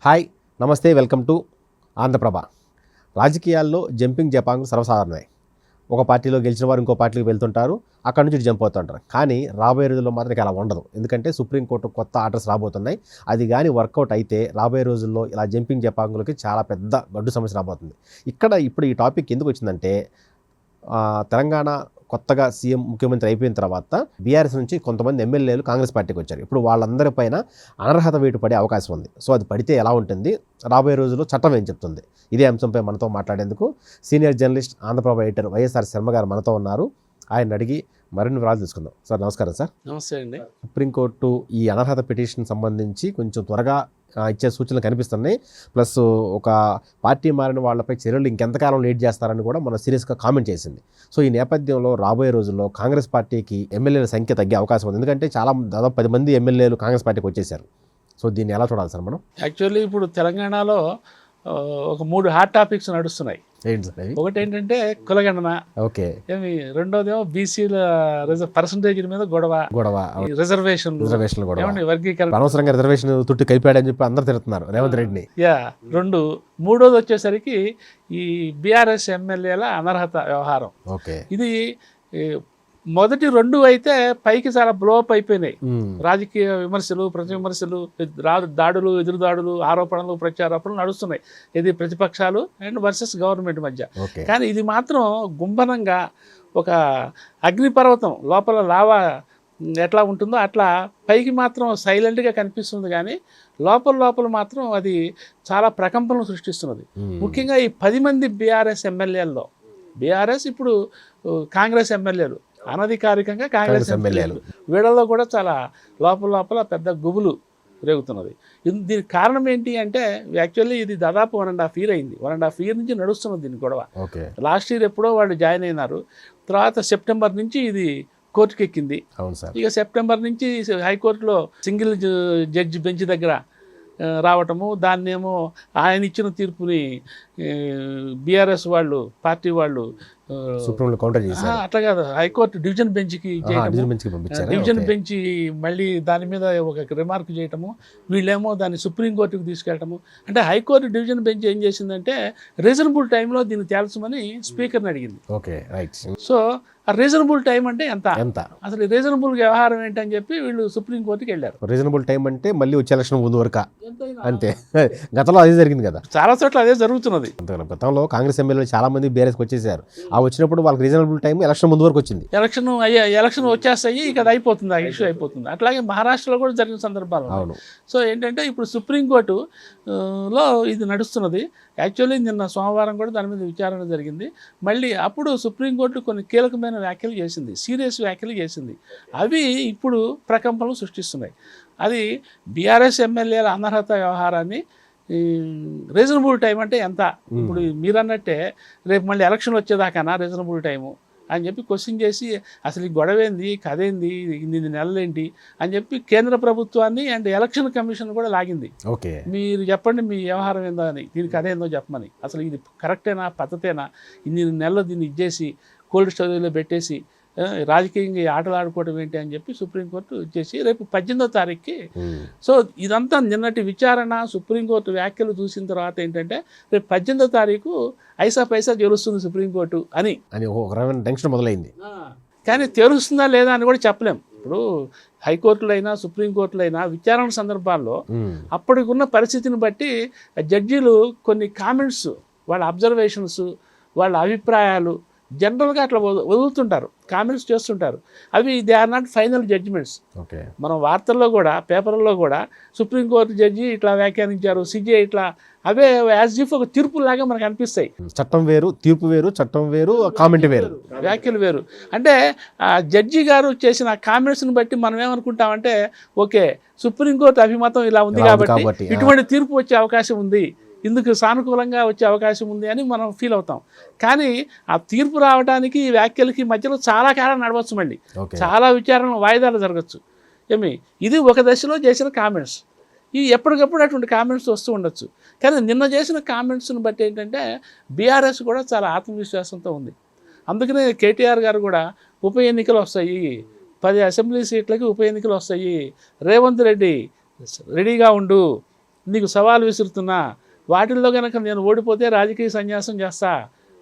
Hi, నమస్తే, welcome to Andhraprabha. రాజకీయాల్లో jumping జపాంగ్ సర్వసాధారణమే. ఒక పార్టీలో గెలిచిన వారు ఇంకో పార్టీకి వెళ్తుంటారు, అక్కడ నుంచి జంప్ అవుతుంటారు. కానీ రాబోయే రోజుల్లో మాత్రం అలా ఉండదు. ఎందుకంటే సుప్రీంకోర్టు కొత్త ఆర్డర్స్ రాబోతున్నాయి. అది కానీ వర్కౌట్ అయితే రాబోయే రోజుల్లో ఇలా జంపింగ్ జపాంగులకి చాలా పెద్ద గడ్డు సమస్య రాబోతుంది. ఇప్పుడు ఈ టాపిక్ ఎందుకు వచ్చిందంటే, తెలంగాణ కొత్తగా సీఎం ముఖ్యమంత్రి అయిపోయిన తర్వాత బీఆర్ఎస్ నుంచి కొంతమంది ఎమ్మెల్యేలు కాంగ్రెస్ పార్టీకి వచ్చారు. ఇప్పుడు వాళ్ళందరిపైన అనర్హత వేటు పడే అవకాశం ఉంది. సో అది పడితే ఎలా ఉంటుంది, రాబోయే రోజుల్లో చట్టం ఏం చెప్తుంది, ఇదే అంశంపై మనతో మాట్లాడేందుకు senior journalist Andhraprabha editor YSR Sharma గారు మనతో ఉన్నారు. ఆయన అడిగి మరిన్ని వివరాలు తీసుకుందాం. సార్ నమస్కారం. సార్ నమస్తే అండి. సుప్రీంకోర్టు ఈ అనర్హత పిటిషన్ సంబంధించి కొంచెం త్వరగా ఇచ్చే సూచనలు కనిపిస్తున్నాయి. ప్లస్ ఒక పార్టీ మారిన వాళ్ళపై చర్యలు ఇంకెంతకాలం లేట్ చేస్తారని కూడా మనం సీరియస్గా కామెంట్ చేసింది. సో ఈ నేపథ్యంలో రాబోయే రోజుల్లో కాంగ్రెస్ పార్టీకి ఎమ్మెల్యేల సంఖ్య తగ్గే అవకాశం ఉంది. ఎందుకంటే దాదాపు 10 మంది ఎమ్మెల్యేలు కాంగ్రెస్ పార్టీకి వచ్చేసారు. సో దీన్ని ఎలా చూడాలి సార్ మనం? యాక్చువల్లీ ఇప్పుడు తెలంగాణలో ఒక 3 హాట్ టాపిక్స్ నడుస్తున్నాయి. ఏంటి సార్? ఒకటి ఏంటంటే కులగణన, ఓకే, రెండోదేమో బీసీల పర్సంటేజ్ మీద గొడవ, రిజర్వేషన్ వర్గీకరణ, అనవసరంగా రిజర్వేషన్ తుట్టి కలిపాడని చెప్పి అందరు తిడుతున్నారు రేవంత్ రెడ్డిని. రెండు. మూడోది వచ్చేసరికి ఈ బీఆర్ఎస్ ఎమ్మెల్యేల అనర్హత వ్యవహారం. ఇది మొదటి 2 అయితే పైకి చాలా బ్లోఅప్ అయిపోయినాయి. రాజకీయ విమర్శలు, ప్రతి విమర్శలు, దాడులు, ఎదురుదాడులు, ఆరోపణలు, ప్రత్యారోపణలు నడుస్తున్నాయి. ఇది ప్రతిపక్షాలు అండ్ వర్సెస్ గవర్నమెంట్ మధ్య. కానీ ఇది మాత్రం గుంభనంగా ఒక అగ్నిపర్వతం లోపల లావా ఎట్లా ఉంటుందో అట్లా పైకి మాత్రం సైలెంట్గా కనిపిస్తుంది, కానీ లోపల మాత్రం అది చాలా ప్రకంపనలు సృష్టిస్తున్నది. ముఖ్యంగా ఈ 10 మంది బీఆర్ఎస్ ఎమ్మెల్యేల్లో, బీఆర్ఎస్ ఇప్పుడు కాంగ్రెస్ ఎమ్మెల్యేలు, అనధికారికంగా కాంగ్రెస్ ఎమ్మెల్యేలు, వీళ్ళలో కూడా చాలా లోపల పెద్ద గుబులు రేగుతున్నది. దీనికి కారణం ఏంటి అంటే, యాక్చువల్లీ ఇది దాదాపు 1.5 year అయింది. 1.5 year నుంచి నడుస్తున్నది దీని గొడవ. లాస్ట్ ఇయర్ ఎప్పుడో వాళ్ళు జాయిన్ అయినారు. తర్వాత సెప్టెంబర్ నుంచి ఇది కోర్టుకి ఎక్కింది. ఇక సెప్టెంబర్ నుంచి హైకోర్టులో సింగిల్ జడ్జి బెంచ్ దగ్గర రావటము, దాన్నేమో ఆయన ఇచ్చిన తీర్పుని బీఆర్ఎస్ వాళ్ళు, పార్టీ వాళ్ళు అట్లా కాదు, హైకోర్టు డివిజన్ బెంచ్కి డివిజన్ బెంచ్ మళ్ళీ దాని మీద ఒక రిమార్క్ చేయటము, వీళ్ళేమో దాన్ని సుప్రీంకోర్టుకు తీసుకెళ్ళటము. అంటే హైకోర్టు డివిజన్ బెంచ్ ఏం చేసిందంటే రీజనబుల్ టైంలో దీన్ని తేల్చమని స్పీకర్ని అడిగింది. సో ఆ రీజనబుల్ టైం అంటే ఎంత, అసలు రీజనబుల్ వ్యవహారం ఏంటని చెప్పి వీళ్ళు సుప్రీంకోర్టుకి వెళ్ళారు. రీజనబుల్ టైం అంటే మళ్ళీ వచ్చే ఎలక్షన్ ముందు వరకు అంతే. గతంలో అదే జరిగింది కదా, చాలా చోట్ల అదే జరుగుతున్నది. గతంలో కాంగ్రెస్ ఎమ్మెల్యేలు చాలా మంది బీఆర్ఎస్కి వచ్చేసారు. ఆ వచ్చినప్పుడు వాళ్ళకి రీజనబుల్ టైం ఎలక్షన్ ముందు వరకు వచ్చింది. ఎలక్షన్ వచ్చేస్తాయి, ఇక అది అయిపోతుంది, ఆ ఇష్యూ అయిపోతుంది. అట్లాగే మహారాష్ట్రలో కూడా జరిగిన సందర్భాలు. అవును. సో ఏంటంటే ఇప్పుడు సుప్రీంకోర్టులో ఇది నడుస్తున్నది. యాక్చువల్లీ నిన్న సోమవారం కూడా దాని మీద విచారణ జరిగింది. మళ్ళీ అప్పుడు సుప్రీంకోర్టు కొన్ని కీలకమైన వ్యాఖ్యలు చేసింది, సీరియస్ వ్యాఖ్యలు చేసింది. అవి ఇప్పుడు ప్రకంపనలు సృష్టిస్తున్నాయి. అది బీఆర్ఎస్ ఎమ్మెల్యేల అనర్హత వ్యవహారాన్ని రీజనబుల్ టైం అంటే ఎంత, ఇప్పుడు మీరు అన్నట్టే రేపు మళ్ళీ ఎలక్షన్ వచ్చేదాకానా రీజనబుల్ టైము అని చెప్పి క్వశ్చన్ చేసి, అసలు ఈ గొడవేంది, కదేంది, 8 నెలలేంటి అని చెప్పి కేంద్ర ప్రభుత్వాన్ని అండ్ ఎలక్షన్ కమిషన్ కూడా లాగింది. మీరు చెప్పండి మీ వ్యవహారం ఏందో అని, దీనికి అదేందో చెప్పమని. అసలు ఇది కరెక్టేనా, పద్ధతేనా, 8 నెలలు దీన్ని ఇచ్చేసి కోల్డ్ స్టోరేజ్లో పెట్టేసి రాజకీయంగా ఆటలు ఆడుకోవడం ఏంటి అని చెప్పి సుప్రీంకోర్టు ఇచ్చేసి రేపు 18వ తారీఖుకి. సో ఇదంతా నిన్నటి విచారణ, సుప్రీంకోర్టు వ్యాఖ్యలు చూసిన తర్వాత ఏంటంటే రేపు 18వ తారీఖు ఐసా పైసా తెలుస్తుంది సుప్రీంకోర్టు అని టెన్షన్ మొదలైంది. కానీ తెలుస్తుందా లేదా అని కూడా చెప్పలేం. ఇప్పుడు హైకోర్టులో అయినా సుప్రీంకోర్టులో అయినా విచారణ సందర్భాల్లో అప్పటికున్న పరిస్థితిని బట్టి జడ్జీలు కొన్ని కామెంట్స్, వాళ్ళ అబ్జర్వేషన్స్, వాళ్ళ అభిప్రాయాలు జనరల్గా అట్లా వదులుతుంటారు, కామెంట్స్ చేస్తుంటారు. అవి they are not final judgements. మనం వార్తల్లో కూడా, పేపర్లలో కూడా సుప్రీంకోర్టు జడ్జి ఇట్లా వ్యాఖ్యానించారు, సిజే ఇట్లా, అవే యాజ్ ఇఫ్ ఒక తీర్పులాగా మనకు అనిపిస్తాయి. చట్టం వేరు, తీర్పు వేరు, చట్టం వేరు, కామెంట్ వేరు, వ్యాఖ్యలు వేరు. అంటే జడ్జి గారు చేసిన కామెంట్స్ని బట్టి మనం ఏమనుకుంటామంటే, ఓకే సుప్రీంకోర్టు అభిమతం ఇలా ఉంది కాబట్టి ఇటువంటి తీర్పు వచ్చే అవకాశం ఉంది, ఇందుకు సానుకూలంగా వచ్చే అవకాశం ఉంది అని మనం ఫీల్ అవుతాం. కానీ ఆ తీర్పు రావడానికి ఈ వ్యాఖ్యలకి మధ్యలో చాలా కాలం నడవచ్చు, మళ్ళీ చాలా విచారణ వాయిదాలు జరగచ్చు. ఇది ఒక దశలో చేసిన కామెంట్స్. ఈ ఎప్పటికప్పుడు అటువంటి కామెంట్స్ వస్తూ ఉండొచ్చు. కానీ నిన్న చేసిన కామెంట్స్ని బట్టి ఏంటంటే బీఆర్ఎస్ కూడా చాలా ఆత్మవిశ్వాసంతో ఉంది. అందుకనే కేటీఆర్ గారు కూడా ఉప ఎన్నికలు వస్తాయి, 10 అసెంబ్లీ సీట్లకి ఉప ఎన్నికలు వస్తాయి. రేవంత్ రెడ్డి రెడీగా ఉండు, నీకు సవాల్ విసురుతున్నా, వాటిల్లో కనుక నేను ఓడిపోతే రాజకీయ సన్యాసం చేస్తా,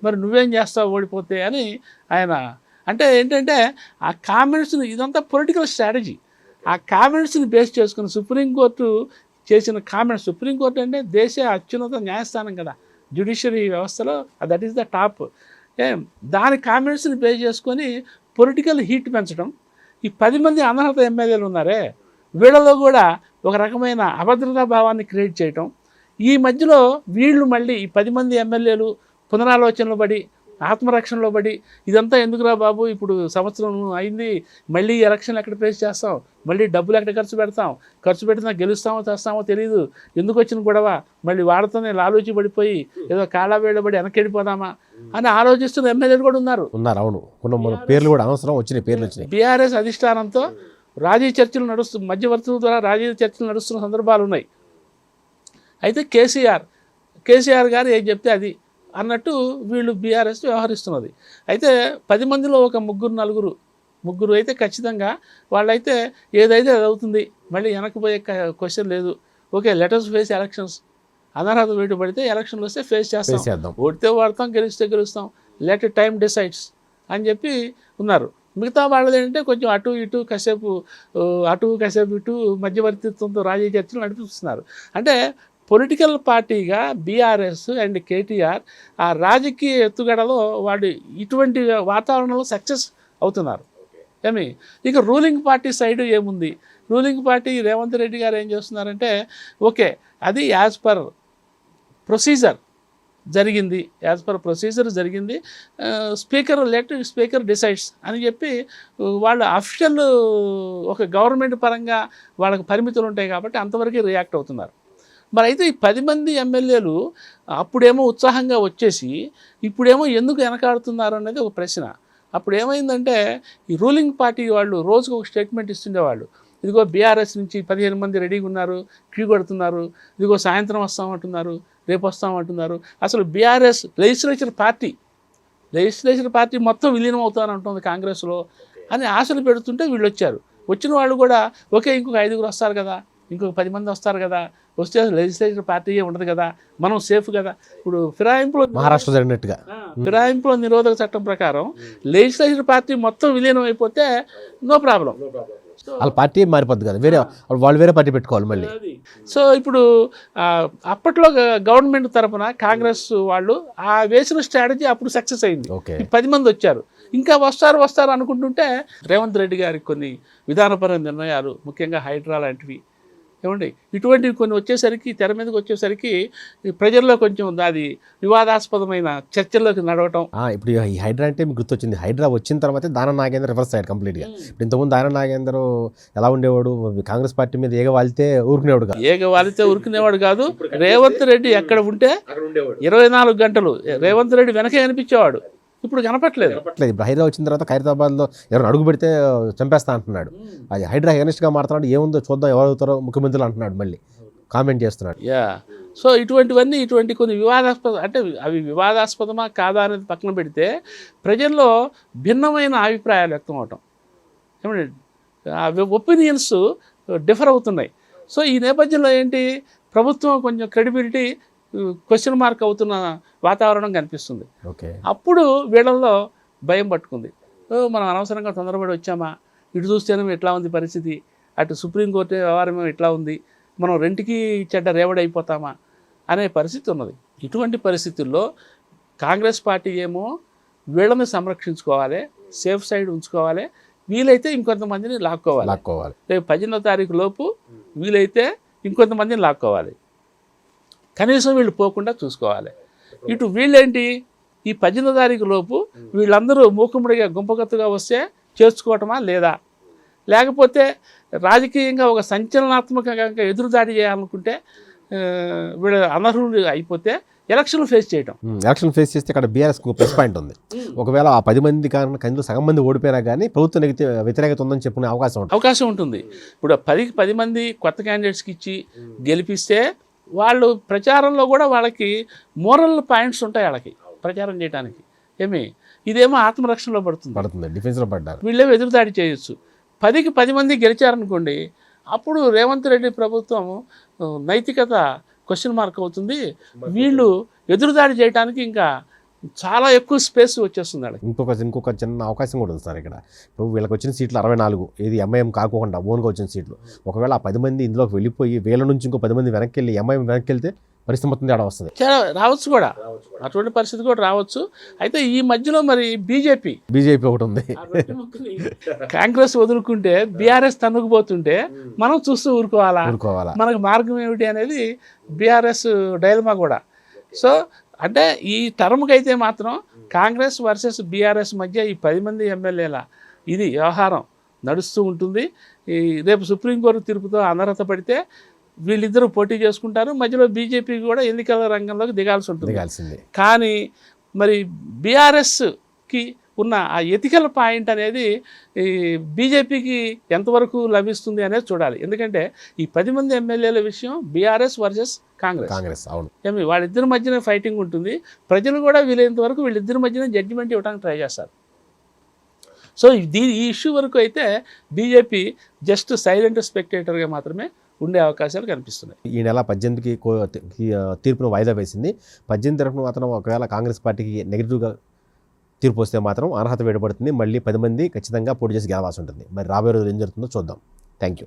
మరి నువ్వేం చేస్తావు ఓడిపోతే అని ఆయన అంటే ఏంటంటే ఆ కామెంట్స్ని, ఇదంతా పొలిటికల్ స్ట్రాటజీ. ఆ కామెంట్స్ని బేస్ చేసుకుని సుప్రీంకోర్టు చేసిన కామెంట్స్, సుప్రీంకోర్టు అంటే దేశ అత్యున్నత న్యాయస్థానం కదా, జ్యుడిషియరీ వ్యవస్థలో దట్ ఈస్ ద టాప్. దాని కామెంట్స్ని బేస్ చేసుకొని పొలిటికల్ హీట్ పెంచడం. ఈ 10 మంది అనర్హత ఎమ్మెల్యేలు ఉన్నారే, వీళ్ళలో కూడా ఒక రకమైన అభద్రతా భావాన్ని క్రియేట్ చేయటం. ఈ మధ్యలో వీళ్ళు మళ్ళీ ఈ 10 మంది ఎమ్మెల్యేలు పునరాలోచనలో పడి, ఆత్మరక్షణలో పడి, ఇదంతా ఎందుకురా బాబు, ఇప్పుడు సంవత్సరం అయింది, మళ్ళీ ఎలక్షన్ ఎక్కడ ఫేస్ చేస్తాం, మళ్ళీ డబ్బులు ఎక్కడ ఖర్చు పెట్టినా గెలుస్తామో తెస్తామో తెలియదు, ఎందుకు వచ్చిన గొడవ, మళ్ళీ వాడితోనే లాలూచి పడిపోయి ఏదో కాళ్ళవేళ్ళబడి వెనక్కి వెళ్ళిపోదామా అని ఆలోచిస్తున్న ఎమ్మెల్యేలు కూడా ఉన్నారు. అవును, కొన్ని పేర్లు కూడా అనవసరం వచ్చినాయి, పేర్లు వచ్చినాయి. బీఆర్ఎస్ అధిష్టానంతో రాజీ చర్చలు మధ్యవర్తుల ద్వారా రాజీ చర్చలు నడుస్తున్న సందర్భాలు ఉన్నాయి. అయితే కేసీఆర్ గారు ఏం చెప్తే అది అన్నట్టు వీళ్ళు బీఆర్ఎస్ వ్యవహరిస్తున్నది. అయితే 10 మందిలో ఒక ముగ్గురు అయితే ఖచ్చితంగా వాళ్ళైతే ఏదైతే అది అవుతుంది, మళ్ళీ వెనకపోయే క్వశ్చన్ లేదు. ఓకే, లెటర్స్ ఫేస్ ఎలక్షన్స్, అనర్హత వేటు పడితే ఎలక్షన్లు వస్తే ఫేస్ చేస్తాం, ఓడితే వాడతాం, గెలిస్తే గెలుస్తాం, లెట్ టైం డిసైడ్స్ అని చెప్పి ఉన్నారు. మిగతా వాళ్ళది ఏంటంటే కొంచెం అటు కాసేపు ఇటు మధ్యవర్తిత్వంతో రాజకీయ చర్చలు నడిపిస్తున్నారు. అంటే పొలిటికల్ పార్టీగా బీఆర్ఎస్ అండ్ కేటీఆర్ ఆ రాజకీయ ఎత్తుగడలో వాళ్ళు ఇటువంటి వాతావరణంలో సక్సెస్ అవుతున్నారు. ఇక రూలింగ్ పార్టీ సైడ్ ఏముంది, రూలింగ్ పార్టీ రేవంత్ రెడ్డి గారు ఏం చేస్తున్నారంటే, ఓకే అది యాజ్ పర్ ప్రొసీజర్ జరిగింది, స్పీకర్ డిసైడ్స్ అని చెప్పి వాళ్ళు అఫిషియల్ ఒక గవర్నమెంట్ పరంగా వాళ్ళకి పరిమితులు ఉంటాయి కాబట్టి అంతవరకు రియాక్ట్ అవుతున్నారు. మరి అయితే ఈ 10 మంది ఎమ్మెల్యేలు అప్పుడేమో ఉత్సాహంగా వచ్చేసి ఇప్పుడేమో ఎందుకు వెనకాడుతున్నారు అనేది ఒక ప్రశ్న. అప్పుడు ఏమైందంటే ఈ రూలింగ్ పార్టీ వాళ్ళు రోజుకు ఒక స్టేట్మెంట్ ఇస్తుండేవాళ్ళు, ఇదిగో బీఆర్ఎస్ నుంచి 15 మంది రెడీగా ఉన్నారు, క్యూ కొడుతున్నారు, ఇదిగో సాయంత్రం వస్తామంటున్నారు, రేపు వస్తామంటున్నారు. అసలు బీఆర్ఎస్ లెజిస్లేచర్ పార్టీ మొత్తం విలీనం అవుతానంటుంది కాంగ్రెస్లో అని ఆశలు పెడుతుంటే వీళ్ళు వచ్చారు. వచ్చిన వాళ్ళు కూడా ఓకే ఇంకొక 5 వస్తారు కదా, ఇంకొక 10 మంది వస్తారు కదా, వస్తే లెజిస్లేచర్ పార్టీయే ఉండదు కదా, మనం సేఫ్ కదా. ఇప్పుడు మహారాష్ట్ర జరిగినట్టుగా ఫిరాయింపుల నిరోధక చట్టం ప్రకారం లెజిస్లేచర్ పార్టీ మొత్తం విలీనం అయిపోతే నో ప్రాబ్లం, వాళ్ళ పార్టీ మారిపోద్ది కదా, వాళ్ళు వేరే పార్టీ పెట్టుకోవాలి మళ్ళీ. సో ఇప్పుడు అప్పట్లో గవర్నమెంట్ తరఫున కాంగ్రెస్ వాళ్ళు ఆ వేసిన స్ట్రాటజీ అప్పుడు సక్సెస్ అయింది. 10 మంది వచ్చారు, ఇంకా వస్తారు అనుకుంటుంటే రేవంత్ రెడ్డి గారికి కొన్ని విధానపరమైన నిర్ణయాలు, ముఖ్యంగా హైడ్రా లాంటివి ఇటువంటివి కొన్ని వచ్చేసరికి, తెర మీదకి వచ్చేసరికి ప్రజల్లో కొంచెం అది వివాదాస్పదమైన చర్చల్లోకి నడవటం. ఇప్పుడు ఈ హైడ్రా అంటే మీకు గుర్తొచ్చింది, హైడ్రా వచ్చిన తర్వాత దానం నాగేంద్ర రివర్స్ అయ్యాడు కంప్లీట్గా. ఇప్పుడు ఇంతకుముందు దానం నాగేంద్ర ఎలా ఉండేవాడు, కాంగ్రెస్ పార్టీ మీద ఏగవాలితే ఊరుకునేవాడు కాదు. రేవంత్ రెడ్డి ఎక్కడ ఉంటే 24 గంటలు రేవంత్ రెడ్డి వెనకే కనిపించేవాడు. ఇప్పుడు కనపట్లేదు. ఇప్పుడు హైడ్రా వచ్చిన తర్వాత ఖైరతాబాద్లో ఎవరైనా అడుగు పెడితే చంపేస్తా అంటున్నాడు. అది హైడ్రా అగెనిస్ట్గా మాట్లాడు, ఏముందో చూద్దాం ఎవరు అవుతారో ముఖ్యమంత్రులు అంటున్నాడు, మళ్ళీ కామెంట్ చేస్తున్నాడు. సో ఇటువంటి కొన్ని అవి వివాదాస్పదమా కాదా అనేది పక్కన పెడితే ప్రజల్లో భిన్నమైన అభిప్రాయాలు వ్యక్తం అవటం, ఒపీనియన్స్ డిఫర్ అవుతున్నాయి. సో ఈ నేపథ్యంలో ఏంటి, ప్రభుత్వం కొంచెం క్రెడిబిలిటీ క్వశ్చన్ మార్క్ అవుతున్న వాతావరణం కనిపిస్తుంది. అప్పుడు వీళ్ళల్లో భయం పట్టుకుంది, మనం అనవసరంగా తొందరపడి వచ్చామా, ఇటు చూస్తేనే ఎట్లా ఉంది పరిస్థితి, అటు సుప్రీంకోర్టు వ్యవహారం ఎట్లా ఉంది, మనం రెంటికి చెడ్డ రేవడైపోతామా అనే పరిస్థితి ఉన్నది. ఇటువంటి పరిస్థితుల్లో కాంగ్రెస్ పార్టీ ఏమో వీళ్ళని సంరక్షించుకోవాలి, సేఫ్ సైడ్ ఉంచుకోవాలి, వీలైతే ఇంకొంతమందిని లాక్కోవాలి. రేపు 18వ తారీఖు లోపు వీలైతే ఇంకొంతమందిని లాక్కోవాలి, కనీసం వీళ్ళు పోకుండా చూసుకోవాలి. ఇటు వీళ్ళేంటి, ఈ 18వ తారీఖు లోపు వీళ్ళందరూ మూకుమ్మడిగా గుంపగత్తుగా వస్తే చేర్చుకోవటమా లేదా, లేకపోతే రాజకీయంగా ఒక సంచలనాత్మకంగా ఎదురుదాడి చేయాలనుకుంటే వీళ్ళ అనర్హులు అయిపోతే ఎలక్షన్లు ఫేస్ చేస్తే ఇక్కడ బీఆర్ఎస్ ప్లస్ పాయింట్ ఉంది. ఒకవేళ ఆ 10 మంది కానీ సగం మంది ఓడిపోయినా కానీ ప్రభుత్వం వ్యతిరేకత ఉందని చెప్పుకునే అవకాశం ఉంటుంది. ఇప్పుడు 10 మంది కొత్త క్యాండిడేట్స్కి ఇచ్చి గెలిపిస్తే వాళ్ళు ప్రచారంలో కూడా వాళ్ళకి మోరల్ పాయింట్స్ ఉంటాయి, వాళ్ళకి ప్రచారం చేయడానికి. ఇదేమో ఆత్మరక్షణలో పడుతుంది, డిఫెన్స్లో పడ్డారు, వీళ్ళేమో ఎదురుదాడి చేయొచ్చు. 10కి 10 మంది గెలిచారనుకోండి, అప్పుడు రేవంత్ రెడ్డి ప్రభుత్వం నైతికత క్వశ్చన్ మార్క్ అవుతుంది. వీళ్ళు ఎదురుదాడి చేయడానికి ఇంకా చాలా ఎక్కువ స్పేస్ వచ్చేస్తుంది వాళ్ళకి. ఇంకొక చిన్న అవకాశం కూడా ఉంది సార్ ఇక్కడ. ఇప్పుడు వీళ్ళకి వచ్చిన సీట్లు 64, ఇది ఎంఐఎం కాకుండా ఓన్గా వచ్చిన సీట్లు. ఒకవేళ ఆ 10 మంది ఇందులోకి వెళ్ళిపోయి వీళ్ళ నుంచి ఇంకో 10 మంది వెనక్కి వెళ్ళి ఎంఐఎం వెనక్కి వెళ్తే పరిస్థితి మొత్తం తేడా వస్తుంది. రావచ్చు కూడా, అటువంటి పరిస్థితి కూడా రావచ్చు. అయితే ఈ మధ్యలో మరి బీజేపీ ఒకటి ఉంది. కాంగ్రెస్ వదులుకుంటే బీఆర్ఎస్ తన్నుకుపోతుంటే మనం చూస్తూ ఊరుకోవాలా, మనకు మార్గం ఏమిటి అనేది బీఆర్ఎస్ డైలమా కూడా. సో అంటే ఈ టర్మ్కి అయితే మాత్రం కాంగ్రెస్ వర్సెస్ బీఆర్ఎస్ మధ్య ఈ 10 మంది ఎమ్మెల్యేల ఇది వ్యవహారం నడుస్తూ ఉంటుంది. ఈ రేపు సుప్రీంకోర్టు తీర్పుతో అనర్హత పడితే వీళ్ళిద్దరూ పోటీ చేసుకుంటారు. మధ్యలో బీజేపీ కూడా ఎన్నికల రంగంలోకి దిగాల్సి ఉంటుంది. కానీ మరి బీఆర్ఎస్కి ఉన్న ఆ ఎథికల్ పాయింట్ అనేది ఈ బీజేపీకి ఎంతవరకు లభిస్తుంది అనేది చూడాలి. ఎందుకంటే ఈ 10 మంది ఎమ్మెల్యేల విషయం బీఆర్ఎస్ వర్సెస్ కాంగ్రెస్ అవును, వాళ్ళిద్దరి మధ్యన ఫైటింగ్ ఉంటుంది. ప్రజలు కూడా వీలైనంత వరకు వీళ్ళిద్దరి మధ్యన జడ్జిమెంట్ ఇవ్వడానికి ట్రై చేస్తారు. సో ఈ ఇష్యూ వరకు అయితే బీజేపీ జస్ట్ సైలెంట్ స్పెక్టేటర్గా మాత్రమే ఉండే అవకాశాలు కనిపిస్తున్నాయి. ఈ నెల 18కి తీర్పును వాయిదా వేసింది. 18 తరఫున మాత్రం ఒకవేళ కాంగ్రెస్ పార్టీకి నెగిటివ్గా తీర్పు వస్తే మాత్రం అర్హత వేయబడుతుంది. మళ్ళీ 10 మంది ఖచ్చితంగా పోటీ చేసి గెలవాల్సి ఉంటుంది. మరి రాబోయే రోజులు ఏం జరుగుతుందో చూద్దాం. Thank you.